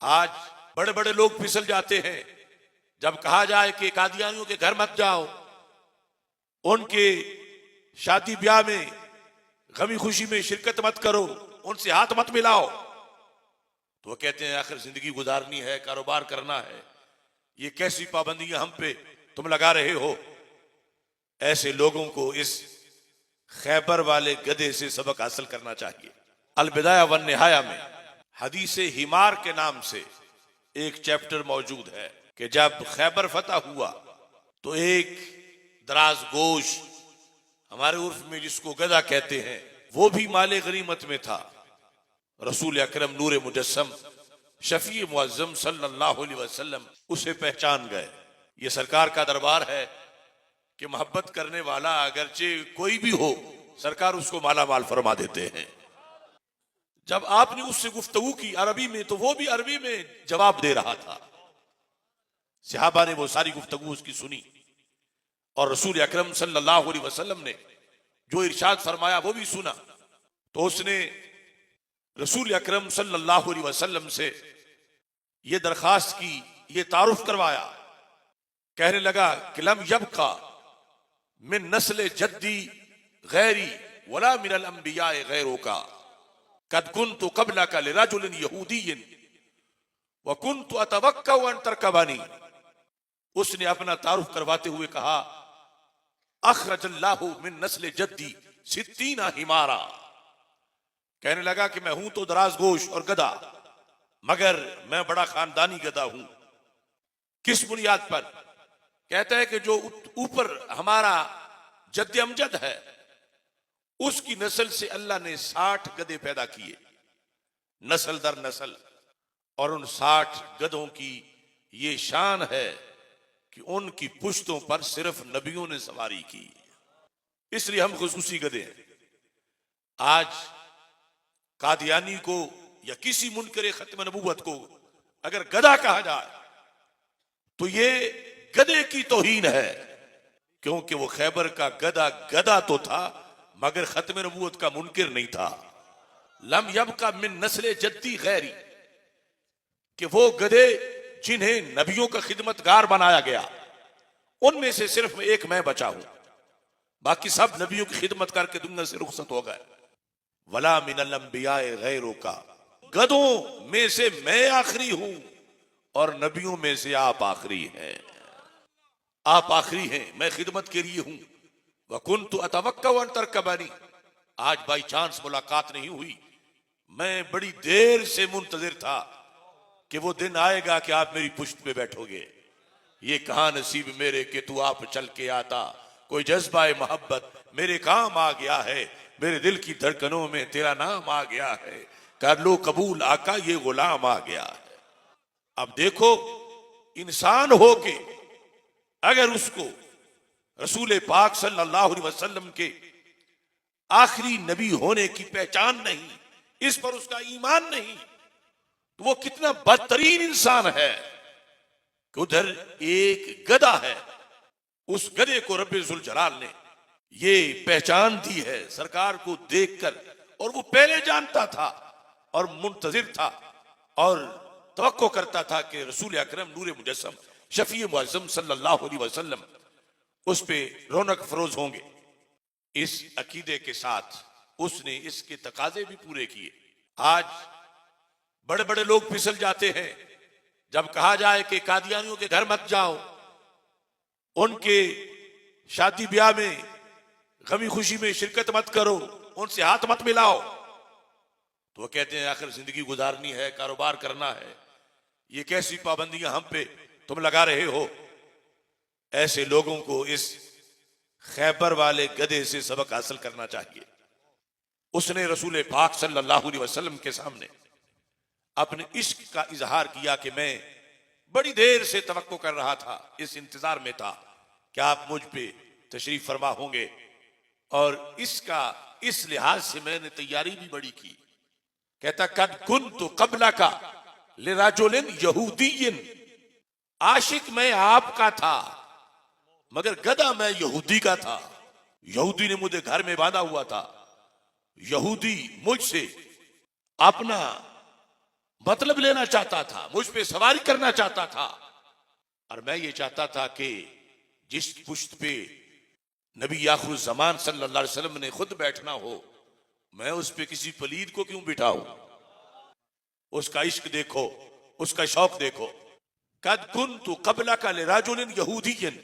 आज बड़े बड़े लोग फिसल जाते हैं जब कहा जाए कि कादियानियों के घर मत जाओ, उनके शादी ब्याह में गमी खुशी में शिरकत मत करो, उनसे हाथ मत मिलाओ। तो वो कहते हैं आखिर जिंदगी गुजारनी है, कारोबार करना है, ये कैसी पाबंदियां हम पे तुम लगा रहे हो। ऐसे लोगों को इस खैबर वाले गधे से सबक हासिल करना चाहिए। अलबिदाया वन निहाया में हदीस हिमार के नाम से एक चैप्टर मौजूद है कि जब खैबर फतह हुआ तो एक दराज गोश, हमारे उर्फ में जिसको गधा कहते हैं, वो भी माले गनीमत में था। रसूल अकरम नूर मुजस्सम शफी मुअज्जम सल्लल्लाहु अलैहि वसल्लम उसे पहचान गए। ये सरकार का दरबार है कि मोहब्बत करने वाला अगरचे कोई भी हो, सरकार उसको माला माल फरमा देते हैं। जब आपने उससे गुफ्तगू की अरबी में, तो वो भी अरबी में जवाब दे रहा था। सहाबा ने वो सारी गुफ्तगू उसकी सुनी और रसूल अकरम सल्लल्लाहु अलैहि वसल्लम ने जो इरशाद फरमाया वो भी सुना। तो उसने रसूल अकरम सल्लल्लाहु अलैहि वसल्लम से ये दरखास्त की, ये तारुफ करवाया। कहने लगा कि लम यबका मिन नस्ल जद्दी गैरी वला मिनल अंबिया गैरों का कद कुन्तु क़ब्लका लिरजुलिन यहूदिय्यिन व कुन्तु अतवक्कउ अन तरकबानी। उसने अपना तारुफ करवाते हुए कहा, अखरजल्लाहु मिन नस्ल जद्दी सित्तीना हिमारा। कहने लगा कि मैं हूं तो दराज गोश और गधा, मगर मैं बड़ा खानदानी गधा हूं। किस बुनियाद पर? कहता है कि जो ऊपर हमारा जद्द अमजद है, उसकी नस्ल से अल्लाह ने 60 गधे पैदा किए, नस्ल दर नस्ल। और उन 60 गधों की ये शान है कि उनकी पुश्तों पर सिर्फ नबियों ने सवारी की, इसलिए हम खुसूसी गधे हैं। आज कादियानी को या किसी मुनकरे खत्म नबूवत को अगर गधा कहा जाए तो ये गधे की तौहीन है, क्योंकि वो खैबर का गधा गधा तो था मगर खत्म नबूवत का मुनकिर नहीं था। लम यबका मिन नस्ल जद्दी गैरी, कि वो गधे जिन्हें नबियों का खिदमतगार बनाया गया, उनमें से सिर्फ एक मैं बचा हूं, बाकी सब नबियों की खिदमत करके दुनिया से रुखसत हो गए। वला मिनल अंबिया गैरों का, गधों में से मैं आखिरी हूं और नबियों में से आप आखिरी हैं। आप आखिरी हैं, मैं खिदमत के लिए हूं। व कुन्तु अतवक्कउ अन तरकबानी, आज बाई चांस मुलाकात नहीं हुई, मैं बड़ी देर से मुंतजिर था कि वो दिन आएगा कि आप मेरी पुश्त पे बैठोगे। ये कहां नसीब मेरे कि तू आप चल के आता, कोई जज्बा मोहब्बत मेरे काम आ गया है, मेरे दिल की धड़कनों में तेरा नाम आ गया है, कर लो कबूल आका ये गुलाम आ गया है। अब देखो, इंसान हो के अगर उसको रसूल पाक सल्लल्लाहु अलैहि वसल्लम के आखिरी नबी होने की पहचान नहीं, इस पर उसका ईमान नहीं, तो वो कितना बदतरीन इंसान है कि उधर एक गधा है, उस गधे को रब्बे जुल जलाल ने ये पहचान दी है सरकार को देखकर, और वो पहले जानता था और मुंतजिर था और तवक्को करता था कि रसूल अकरम नूर मुजस्सम शफी मुअज्जम सल्लल्लाहु अलैहि वसल्लम उस पे रौनक फरोज होंगे। इस अकीदे के साथ उसने इसके तकाजे भी पूरे किए। आज बड़े बड़े लोग फिसल जाते हैं जब कहा जाए कि कादियानियों के घर मत जाओ, उनके शादी ब्याह में गमी खुशी में शिरकत मत करो, उनसे हाथ मत मिलाओ। तो वो कहते हैं आखिर जिंदगी गुजारनी है, कारोबार करना है, ये कैसी पाबंदियां हम पे तुम लगा रहे हो। ऐसे लोगों को इस खैबर वाले गधे से सबक हासिल करना चाहिए। उसने रसूल पाक सल्लल्लाहु अलैहि वसल्लम के सामने अपने इश्क का इजहार किया कि मैं बड़ी देर से तवक्को कर रहा था, इस इंतजार में था कि आप मुझ पे तशरीफ फरमा होंगे, और इसका इस लिहाज से मैंने तैयारी भी बड़ी की। कहता कद कुन्तु क़ब्लका लिरजुलिन यहूदिय्यिन, आशिक मैं आपका था मगर गधा मैं यहूदी का था। यहूदी ने मुझे घर में बांधा हुआ था, यहूदी मुझसे अपना मतलब लेना चाहता था, मुझ पे सवारी करना चाहता था। और मैं ये चाहता था कि जिस पुश्त पे नबी आखिर ज़मान सल्लल्लाहु अलैहि वसल्लम ने खुद बैठना हो, मैं उस पे किसी पलीद को क्यों बिठाऊं। उसका इश्क देखो, उसका शौक देखो। कद कुन्तु क़ब्लका लिरजुलिन यहूदिय्यन,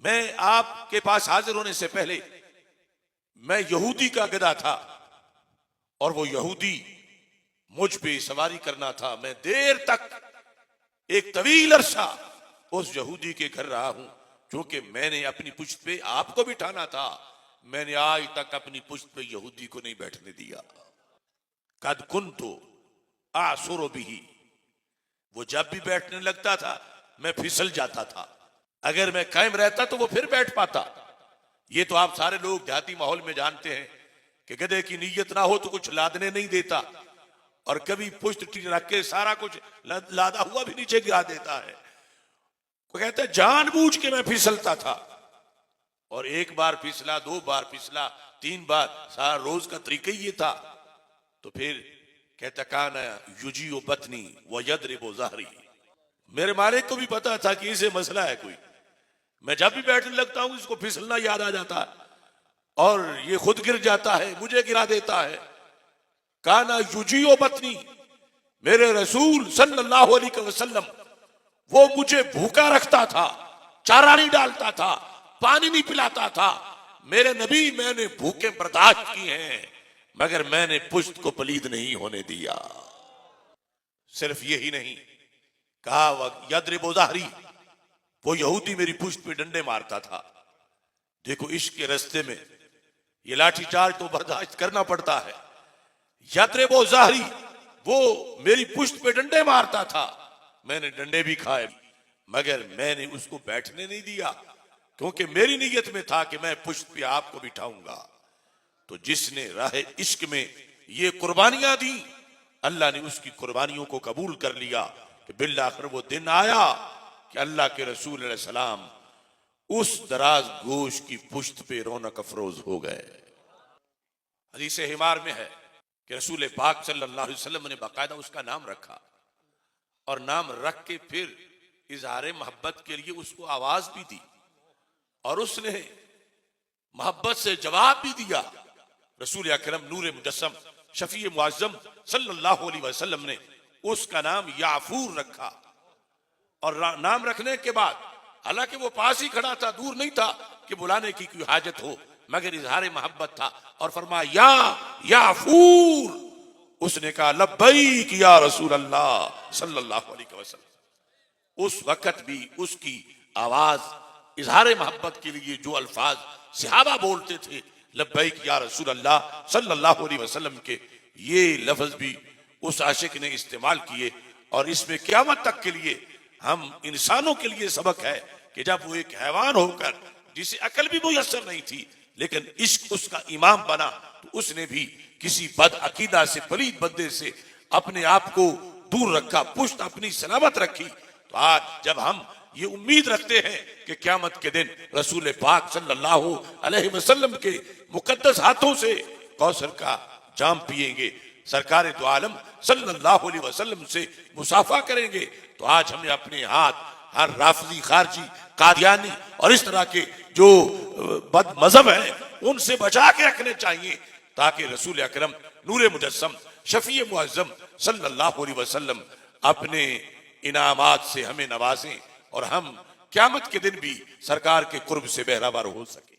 मैं आपके पास हाजिर होने से पहले मैं यहूदी का गधा था और वो यहूदी मुझ पे सवारी करना था। मैं देर तक एक तवील अरसा उस यहूदी के घर रहा हूं, क्योंकि मैंने अपनी पुश्त पे आपको बिठाना था। मैंने आज तक अपनी पुश्त पे यहूदी को नहीं बैठने दिया। कद कुन्तु आसुरु बिही, वो जब भी बैठने लगता था मैं फिसल जाता था। अगर मैं कायम रहता तो वो फिर बैठ पाता। ये तो आप सारे लोग देहाती माहौल में जानते हैं कि गधे की नीयत ना हो तो कुछ लादने नहीं देता, और कभी पुश्त रख के सारा कुछ लादा हुआ भी नीचे गिरा देता है। वो कहता है जानबूझ के मैं फिसलता था, और एक बार फिसला, दो बार फिसला, तीन बार, सारा रोज का तरीका ही ये था। तो फिर कहता काना युजियो बतनी व यदरिबु ज़हरी, मेरे मालिक को भी पता था कि इसे मसला है कोई। मैं जब भी बैठने लगता हूं इसको फिसलना याद आ जाता है और ये खुद गिर जाता है, मुझे गिरा देता है। काना युजियो बतनी, मेरे रसूल सल्लल्लाहु अलैहि वसल्लम वो मुझे भूखा रखता था, चारा नहीं डालता था, पानी नहीं पिलाता था। मेरे नबी, मैंने भूखे बर्दाश्त की हैं, मगर मैंने पुश्त को पलीद नहीं होने दिया। सिर्फ यही नहीं कहा, यदरिबु ज़हरी, वो यहूदी मेरी पुश्त पे डंडे मारता था। देखो इश्क के रास्ते में ये लाठीचार्ज तो बर्दाश्त करना पड़ता है। यदरिबु ज़हरी, वो मेरी पुश्त पे डंडे मारता था, मैंने डंडे भी खाए, मगर मैंने उसको बैठने नहीं दिया, क्योंकि मेरी नीयत में था कि मैं पुश्त पे आपको बिठाऊंगा। तो जिसने राह इश्क में ये कुर्बानियां दी, अल्लाह ने उसकी कुर्बानियों को कबूल कर लिया कि बिल्लाखिर वो दिन आया कि अल्लाह के रसूल अलैहि सलाम उस दराज गोश की पुश्त पे रौनक अफरोज हो गए। हदीस हिमार में है कि रसूल पाक सल्लल्लाहु अलैहि वसल्लम ने बाकायदा उसका नाम रखा, और नाम रख के फिर इजहार मोहब्बत के लिए उसको आवाज भी दी, और उसने मोहब्बत से जवाब भी दिया। रसूल अकरम नूर मुजस्सम शफी मुअज़्ज़म सल्लल्लाहु अलैहि वसल्लम ने उसका नाम याफूर रखा। और नाम रखने के बाद, हालांकि वो पास ही खड़ा था, दूर नहीं था कि बुलाने की कोई हाजत हो, मगर इजहार मोहब्बत था और फरमाया या याफूर। उसने कहा लब्बैक या रसूल अल्लाह सल्लल्लाहु अलैहि वसल्लम। उस वक्त भी उसकी आवाज इजहार मोहब्बत के लिए जो अल्फाज सहाबा बोलते थे, लब्बैक या रसूल अल्लाह सल्लल्लाहु अलैहि वसल्लम के, ये लफ्ज भी उस आशिक ने इस्तेमाल किए। और इसमें क़यामत तक के लिए हम इंसानों के लिए सबक है कि जब वो एक हैवान होकर, जिसे अकल भी मुयस्सर नहीं थी, लेकिन इश्क उसका इमाम बना, तो उसने भी किसी बद अकीदा से, पलीद बंदे से अपने आप को दूर रखा, पुश्त अपनी सलामत रखी। तो आज जब हम ये उम्मीद रखते हैं कि क़यामत के दिन रसूल पाक सल्लल्लाहु अलैहि वसल्लम के मुकद्दस हाथों से कौसर का जाम पिएंगे, सरकार दो आलम सल्लल्लाहु अलैहि वसल्लम से मुसाफा करेंगे, तो आज हमें अपने हाथ हर राफजी, खारजी, कादियानी और इस तरह के जो बद मजहब है उनसे बचा के रखने चाहिए, ताकि रसूल अकरम नूर मुजस्सम शफी मुअज़्ज़म सल्लल्लाहु अलैहि वसल्लम अपने इनामात से हमें नवाजें और हम क़यामत के दिन भी सरकार के कुर्ब से बहरावर हो सके।